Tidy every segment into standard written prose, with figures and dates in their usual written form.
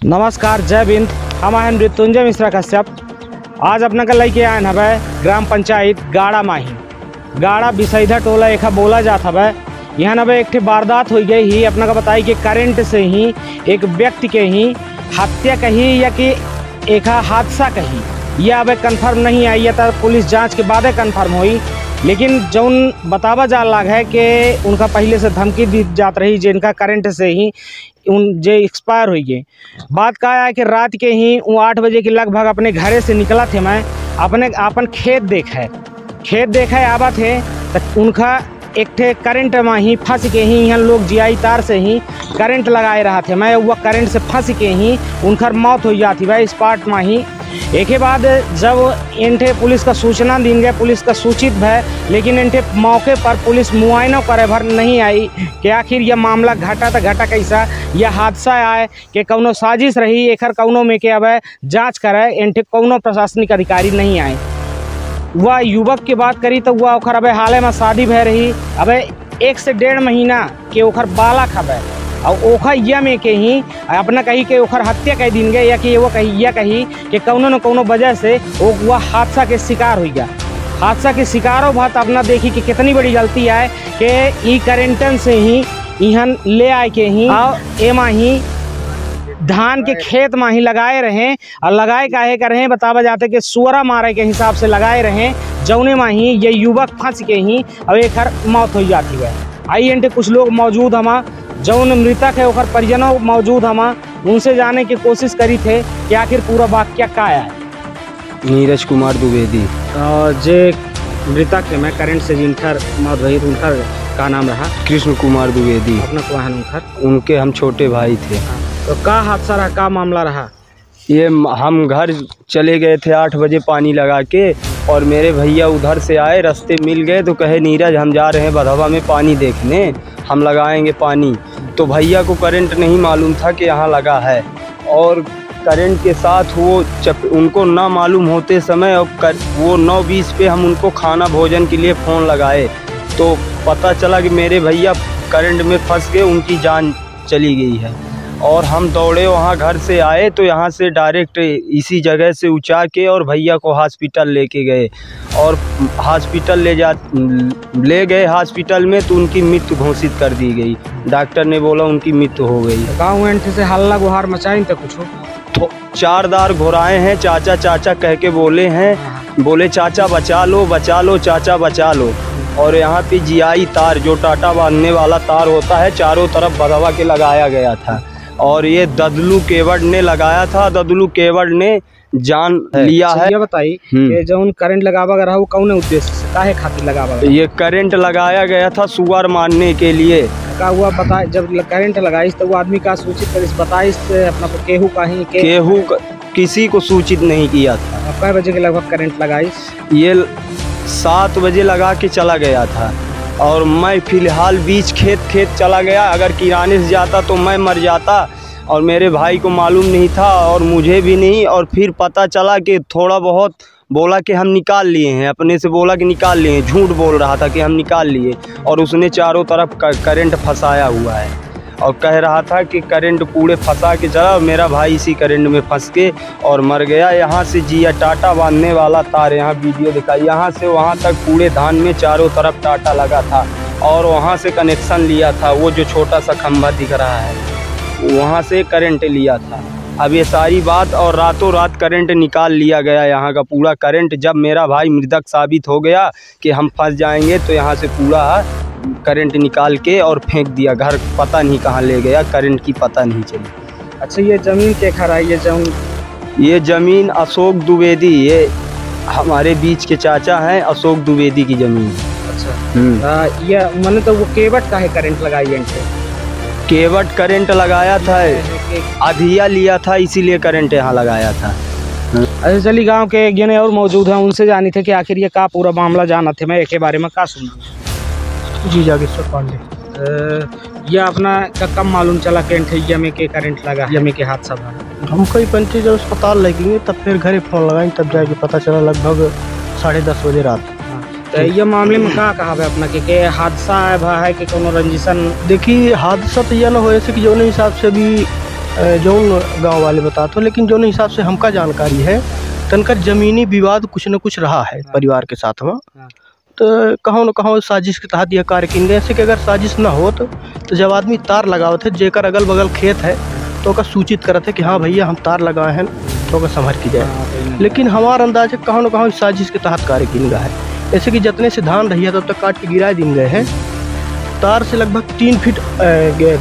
नमस्कार, जय हिंद। हम हैं मृत्युंजय मिश्रा कश्यप। आज अपना का लेके आए हमें ग्राम पंचायत गाड़ा माही गाड़ा बिसैधा टोला एक बोला जाता है। यहाँ नबे एक वारदात हो गई ही अपना का बताई कि करंट से ही एक व्यक्ति के ही हत्या कही या कि एक हादसा कही, यह अब कन्फर्म नहीं आई है। तो पुलिस जांच के बाद कन्फर्म हुई, लेकिन जौन बतावा जा लग है कि उनका पहले से धमकी दी जात रही जिनका करंट से ही उन जे एक्सपायर हो गए। बात का है कि रात के ही वो 8 बजे के लगभग अपने घरे से निकला थे। मैं अपने अपन खेत देखे आवा थे तो उनका एक ठे करंट में ही फंस के ही यहाँ लोग जीआई तार से ही करंट लगाए रहा थे। मैं वह करंट से फंस के ही उनका मौत हो जाती भाई स्पॉट में ही। एक के बाद जब इनठे पुलिस का सूचना दी गए, पुलिस का सूचित है, लेकिन इनठे मौके पर पुलिस मुआयना करे भर नहीं आई कि आखिर यह मामला घटा तो घटा कैसा, यह हादसा आए कि कौनो साजिश रही एखर कौनो में के अब जांच करे। इनठे कौनो प्रशासनिक अधिकारी नहीं आए। वह युवक की बात करी तो वह ओखर अब हाल में शादी भय रही, अब 1 से 1.5 महीना के ओखर बालक हवे और ओखर यह में के ही अपना कही कि ओखर हत्या कह दिन गए या कि वो कही कि कौनो न कौनो वजह से वह हादसा के शिकार हो गया। हादसा के शिकार हो बात अपना देखी कि कितनी बड़ी गलती है कि ई करेंटन से ही यहाँ ले आए के ही और एमा ही धान के खेत में ही लगाए रहें और लगाए काहे कर रहे बतावा जाते कि सुअरा मारे के हिसाब से लगाए रहें, जौने में ही ये युवक फंस के ही अब एक मौत हो जाती है। आई एंटे कुछ लोग मौजूद हमा जौन मृतक है ओखर परिजनों मौजूद हमा, उनसे जाने की कोशिश करी थे कि आखिर पूरा वाक्य क्या है। नीरज कुमार द्विवेदी और जे मृतक है मैं करंट से जिनकर मौत हुई उनका का नाम रहा? कृष्ण कुमार द्विवेदी। अपना को उनके हम छोटे भाई थे। तो का हादसा रहा, का मामला रहा? ये हम घर चले गए थे 8 बजे पानी लगा के, और मेरे भैया उधर से आए, रास्ते मिल गए तो कहे नीरज हम जा रहे हैं बधवा में पानी देखने, हम लगाएंगे पानी। तो भैया को करंट नहीं मालूम था कि यहाँ लगा है, और करंट के साथ वो उनको ना मालूम होते समय वो 9:20 पे हम उनको खाना भोजन के लिए फ़ोन लगाए तो पता चला कि मेरे भैया करंट में फंस गए, उनकी जान चली गई है। और हम दौड़े वहाँ घर से आए तो यहाँ से डायरेक्ट इसी जगह से उठा के और भैया को हॉस्पिटल लेके गए, और हॉस्पिटल ले गए हॉस्पिटल में तो उनकी मृत्यु घोषित कर दी गई। डॉक्टर ने बोला उनकी मृत्यु हो गई। गाँव से हल्ला गुहार मचाई तो कुछ तो 4 दार घुराए हैं, चाचा चाचा कह के बोले हैं, बोले चाचा बचा लो चाचा बचा लो। और यहाँ पे जीआई तार जो टाटा बांधने वाला तार होता है चारों तरफ बधवा के लगाया गया था, और ये ददलू केवड़ ने लगाया था। ददलू केवड़ ने जान लिया है। ये बताई कि जो करंट लगावा रहा वो कौन उद्देश्य से काहे खातिर लगावा? ये करंट लगाया गया था सुअर मारने के लिए। का हुआ बताए जब करंट लगाई तो वो आदमी का सूचित कर बताई अपना को केहू कहीं केहू किसी को सूचित नहीं किया था। कै बजे के लगभग करंट लगाई? ये 7 बजे लगा के चला गया था, और मैं फिलहाल बीच खेत चला गया। अगर किराने से जाता तो मैं मर जाता, और मेरे भाई को मालूम नहीं था और मुझे भी नहीं। और फिर पता चला कि थोड़ा बहुत बोला कि हम निकाल लिए हैं, अपने से बोला कि निकाल लिए हैं, झूठ बोल रहा था कि हम निकाल लिए, और उसने चारों तरफ करंट फंसाया हुआ है और कह रहा था कि करंट पूरे फंसा के चला। मेरा भाई इसी करंट में फंस के और मर गया। यहाँ से जिया टाटा बांधने वाला तार, यहाँ वीडियो दिखाई, यहाँ से वहाँ तक पूरे धान में चारों तरफ टाटा लगा था, और वहाँ से कनेक्शन लिया था। वो जो छोटा सा खंभा दिख रहा है वहाँ से करंट लिया था। अब ये सारी बात, और रातों रात करंट निकाल लिया गया यहाँ का पूरा करंट। जब मेरा भाई मृतक साबित हो गया कि हम फंस जाएंगे तो यहाँ से पूरा करंट निकाल के और फेंक दिया। घर पता नहीं कहाँ ले गया, करंट की पता नहीं चली। अच्छा, ये ज़मीन के खरा ये ज़मीन अशोक द्विवेदी, ये हमारे बीच के चाचा हैं, अशोक द्विवेदी की ज़मीन। अच्छा, ये मैंने तो वो केवट का है करंट लगाई? केवट करंट लगाया था, अधिया लिया था, इसीलिए करंट यहाँ लगाया था। अच्छा, चली गांव के एक जने और मौजूद हैं, उनसे जानी थे कि आखिर ये का पूरा मामला जाना थे। मैं एक के बारे में का सुना? जी जागेश्वर पांडे। यह अपना का कब मालूम चला कि यमे के करंट लगा, यमे के हादसा भा? हम कई पंचे जब अस्पताल लगेंगे तब फिर घरे फ़ोन लगाएं, तब जाके पता चला लगभग 10:30 बजे रात। तो ये मामले में का कहा है अपना कि हादसा है कि कोनो रंजिशन? देखिए हादसा तो यह न हो कि जो हिसाब से भी जौन गांव वाले बताते हो, लेकिन जौन हिसाब से हमका जानकारी है तनकर जमीनी विवाद कुछ न कुछ रहा है परिवार के साथ में। तो कहाँ न कहाँ साजिश के तहत यह कार्य किन गए। ऐसे कि अगर साजिश ना हो तो जब आदमी तार लगावत है जेकर अगल बगल खेत है तो ओका सूचित करत है कि हाँ भैया हम तार लगाए हैं तो ओका संभर की जाए। लेकिन हमारा अंदाज है कहाँ न कहाँ साजिश के तहत कार्य किन गया है। ऐसे कि जितने से धान रही है तब तक काट के गिरा दिन गए हैं। तार से लगभग 3 फीट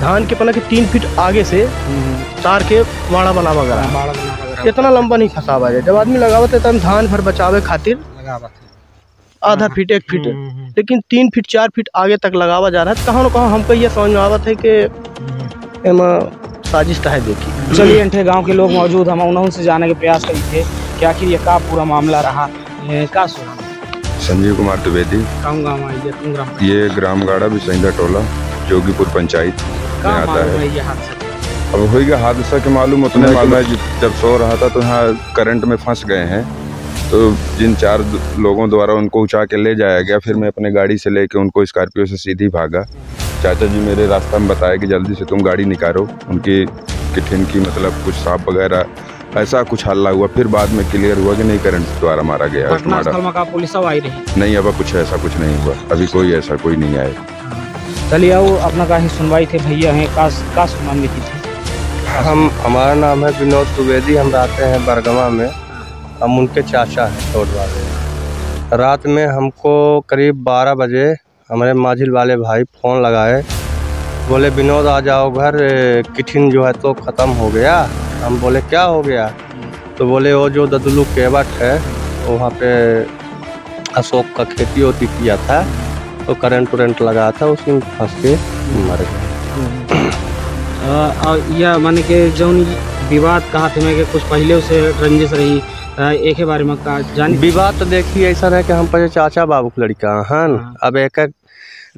धान के पना के 3 फीट आगे से तार के वाड़ा बना वगैरह इतना लंबा नहीं फंसावा जाए। जब आदमी लगावत है तब धान भर बचावे खातिर आधा फीट 1 फीट, लेकिन 3 फीट 4 फीट आगे तक लगावा जा रहा है। कहाँ न कहाँ हमको ये समझ में आवत है कि साजिश है। देखिए चलिए अंठे गांव के लोग मौजूद, हम उनसे जानने के प्रयास करी थे कि आखिर ये का पूरा मामला रहा। का सुना? संजीव कुमार द्विवेदी। ये ग्राम गाड़ा बिसैंधा टोला जोगीपुर पंचायत में आता है। अब हो गया हादसा के मालूम उतने मालूम है, जब सो रहा था तो यहाँ करंट में फंस गए हैं। तो जिन 4 लोगों द्वारा उनको उठा के ले जाया गया। फिर मैं अपने गाड़ी से लेके उनको स्कॉर्पियो से सीधी भागा। चाचा जी मेरे रास्ता में बताया कि जल्दी से तुम गाड़ी निकालो, उनकी किठिन की मतलब कुछ सांप वगैरह ऐसा कुछ हल्ला हुआ। फिर बाद में क्लियर हुआ कि नहीं करंट द्वारा मारा गया। पुलिस आई रही नहीं, अब कुछ ऐसा कुछ नहीं हुआ, अभी कोई ऐसा कोई नहीं आया। चलिए वो अपना का ही सुनवाई थे भैया हैं का सुनाने की थी। हमारा नाम है विनोद द्विवेदी, हम रहते हैं बरगमा में। हम उनके चाचा हैं तोड़ वाले। रात में हमको करीब 12 बजे हमारे माझिल वाले भाई फ़ोन लगाए, बोले विनोद आ जाओ घर, किठिन जो है तो ख़त्म हो गया। हम बोले क्या हो गया? तो बोले वो जो ददलू केवट है वहाँ पे अशोक का खेती होती किया था तो करंट लगा था, उसमें फंस के मर गए। यह माने के जौन विवाद कहा थे मैं कि कुछ पहले उसे रंजिश रही एक के बारे में का जान। विवाद तो देखिए ऐसा है कि हम पर चाचा बाबू की लड़का हैं। अब एक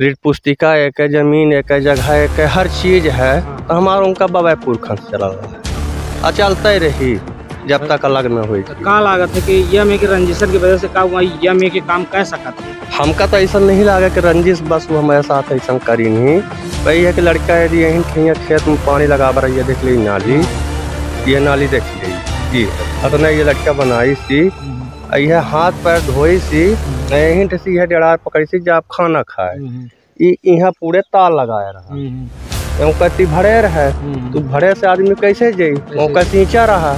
रीट पुस्तिका, एक जमीन, एक जगह, एक हर चीज़ है। तो हमारा उनका बाबा पुरखन चला रहा है, चलता ही रही जब तक अलग न हुई। का लागत है कि यह में के रंजिशन की वजह से का हुआ, यह में के काम कह सकता है? हमका तो ऐसा नहीं लगा कि रंजिश बस वो हमारे साथ ऐसा करी नहीं। वही है कि लड़का यदि यहीं कहीं खेत में पानी लगा रही है, देख ली नाली, ये नाली देख ली अपना ये लड़का बनाई सी, यह हाथ पैर धोई सी, यहीं सी है डेढ़ा पकड़ी सी जब खाना खाए। यहाँ पूरे तार लगाया रहा, कहती भरे रहे तो भरे से आदमी कैसे जाई, मौका सींचा रहा।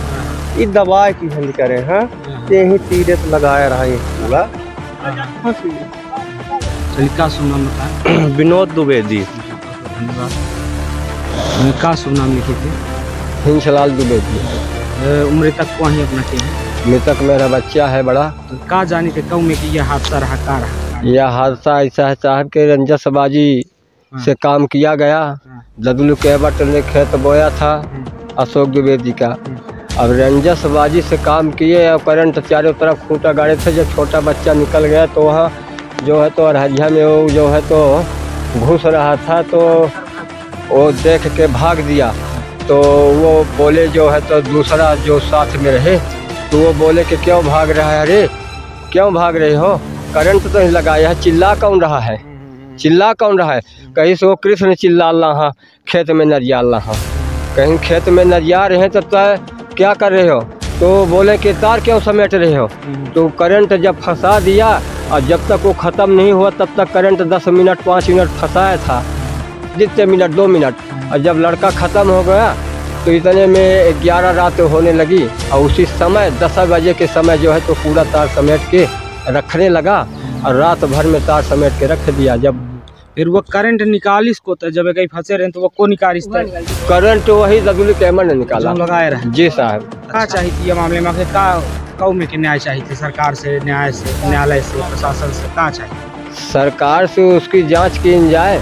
ये दवाई की हल करे हैं, यहीं तीरे से लगाया रहा ये पूरा। का सुना विनोद द्विवेदी। का सुना लिखे थे? हिंसलाल द्विवेदी। उम्र तक वहीं अपना टीम मृतक मेरा बच्चा है बड़ा। तो का जाने के कऊ में कि यह हादसा रहा का रहा? यह हादसा ऐसा है साहब के रंजसबाजी से काम किया गया। ददलू केवट ने खेत बोया था अशोक द्विवेदी का। अब रंजसबाजी से काम किए और करंट चारों तरफ खूंटा गाड़े थे। जब छोटा बच्चा निकल गया तो वहाँ जो है तो अरहरिया में वो जो है तो घुस रहा था, तो वो देख के भाग दिया। तो वो बोले जो है तो दूसरा जो साथ में रहे तो वो बोले कि क्यों भाग रहा है, अरे क्यों भाग रहे हो, करंट तो नहीं लगाया है, चिल्ला कौन रहा है, चिल्ला कौन रहा है? कहीं से वो कृष्ण चिल्ला रहा, खेत में नरिया रहा, कहीं खेत में नरिया रहे तो क्या कर रहे हो? तो बोले कि तार क्यों समेट रहे हो? तो करंट जब फंसा दिया और जब तक वो ख़त्म नहीं हुआ तब तक करंट 10 मिनट 5 मिनट फंसाया था, जितने मिनट 2 मिनट। और जब लड़का ख़त्म हो गया तो इतने में 11 रात होने लगी और उसी समय 10 बजे के समय जो है तो पूरा तार समेट के रखने लगा और रात भर में तार समेट के रख दिया। जब फिर वो करंट निकालिस को तो जब कहीं फंसे रहे तो वो को निकालिस करंट वही ददुल कैमर ने निकाला लगाए रहे। जी साहब। क्या चाहिए ये मामले में का कऊ में कि न्याय चाहिए सरकार से, न्यायालय से, प्रशासन से? क्या चाहिए? सरकार से उसकी जांच की जाए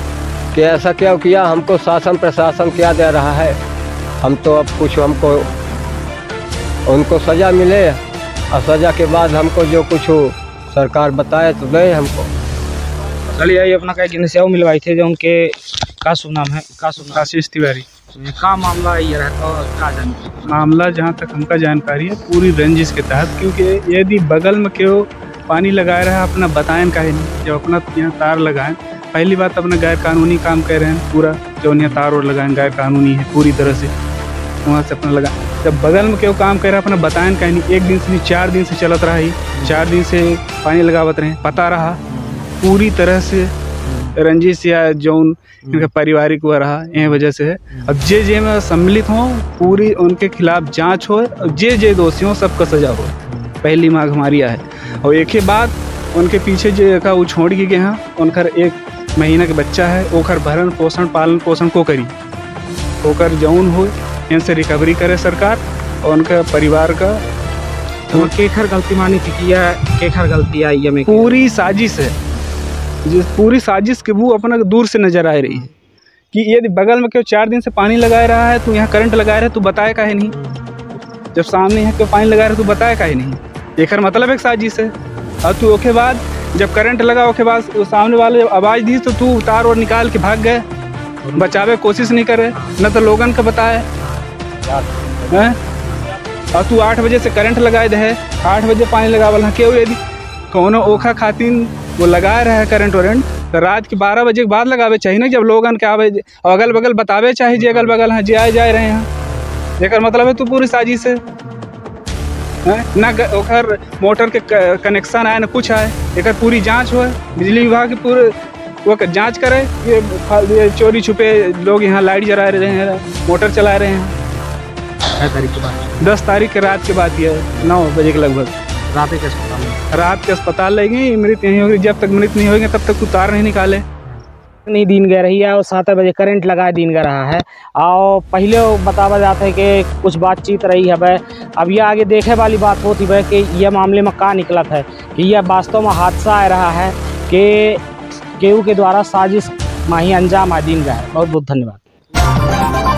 कि ऐसा क्या किया, हमको शासन प्रशासन क्या दे रहा है। हम तो अब कुछ हमको उनको सज़ा मिले और सज़ा के बाद हमको जो कुछ सरकार बताए तो दे हमको। चलिए ये अपना कहीं से मिलवाई थे जो उनके का सुनाम है, का सुनाम आशीष तिवारी का मामला ये रहता है का जानकारी? मामला जहाँ तक हमका जानकारी है पूरी रंजिश के तहत, क्योंकि यदि बगल में क्यों पानी लगाए रहा अपना बताएं का ही नहीं। जब अपना यहाँ तार लगाएं, पहली बात अपना गैर कानूनी काम कर रहे हैं पूरा, जो यहाँ तार और लगाएं गैर कानूनी है पूरी तरह से। वहाँ से अपना लगा। जब बगल में क्यों काम कर रहा अपना बताएं कहीं नहीं, एक दिन से नहीं 4 दिन से चलत रहा ही, 4 दिन से पानी लगावत रहे, पता रहा पूरी तरह से रंजिश या जौन इनका पारिवारिक हुआ रहा, यह वजह से है। अब जे में सम्मिलित हों पूरी उनके खिलाफ जांच हो, जे दोषी हों सबका सजा हो, पहली मांग हमारी है। और एक ही बात उनके पीछे जो का वो छोड़ के गए हैं, उनका 1 महीना के बच्चा है, ओकर भरण पोषण पालन पोषण को करी, ओकर जौन हो इनसे रिकवरी करे सरकार और उनका परिवार का। तो केखर गलती मानी थी कि यह केखर गलती आई में पूरी साजिश है, जिस पूरी साजिश के वो अपना दूर से नजर आ रही है कि यदि बगल में क्यों 4 दिन से पानी लगा रहा है, तू यहाँ करंट लगा रहा है, तू बताए काहे नहीं, जब सामने यहाँ क्यों पानी लगा रहा है तू बताए काहे नहीं, एक मतलब एक साजिश है। और तू ओके बाद जब करंट लगा ओके बाद सामने वाले आवाज़ दी तो तू तार और निकाल के भाग गए, बचावे कोशिश नहीं करे, न तो लोगन का बताए हैं। और तू 8 बजे से करंट लगाए दे, 8 बजे पानी लगावल है, क्यों यदि कौनो ओखा खातिन वो लगा रहा है करंट वरेंट तो रात के 12 बजे के बाद लगावे चाहिए ना, जब लोगन के आवे अगल बगल बतावे चाहिए, जे अगल बगल हैं जे आए जा रहे हैं, जेकर मतलब है तू पूरी साजिश है ना। ओखर मोटर के कनेक्शन आए ना कुछ आए, एक पूरी जांच हो, बिजली विभाग के पूरे वो जांच करे, ये चोरी छुपे लोग यहाँ लाइट जला रहे हैं, मोटर चला रहे हैं। 10 तारीख के रात के बाद ये 9 बजे के लगभग रात के अस्पताल ले गए, मृत नहीं होगी, जब तक मृत नहीं होगी तब तक उतार नहीं निकाले नहीं दिन गए रही है और 7 बजे करंट लगाए दिन गए रहा है। और पहले बतावा जाता है कि कुछ बातचीत रही है भाई, अब यह आगे देखे वाली बात होती है कि यह मामले में का निकलत है कि यह वास्तव में हादसा आ रहा है कि केहू के द्वारा साजिश माही अंजाम आ दिन गए। बहुत बहुत धन्यवाद।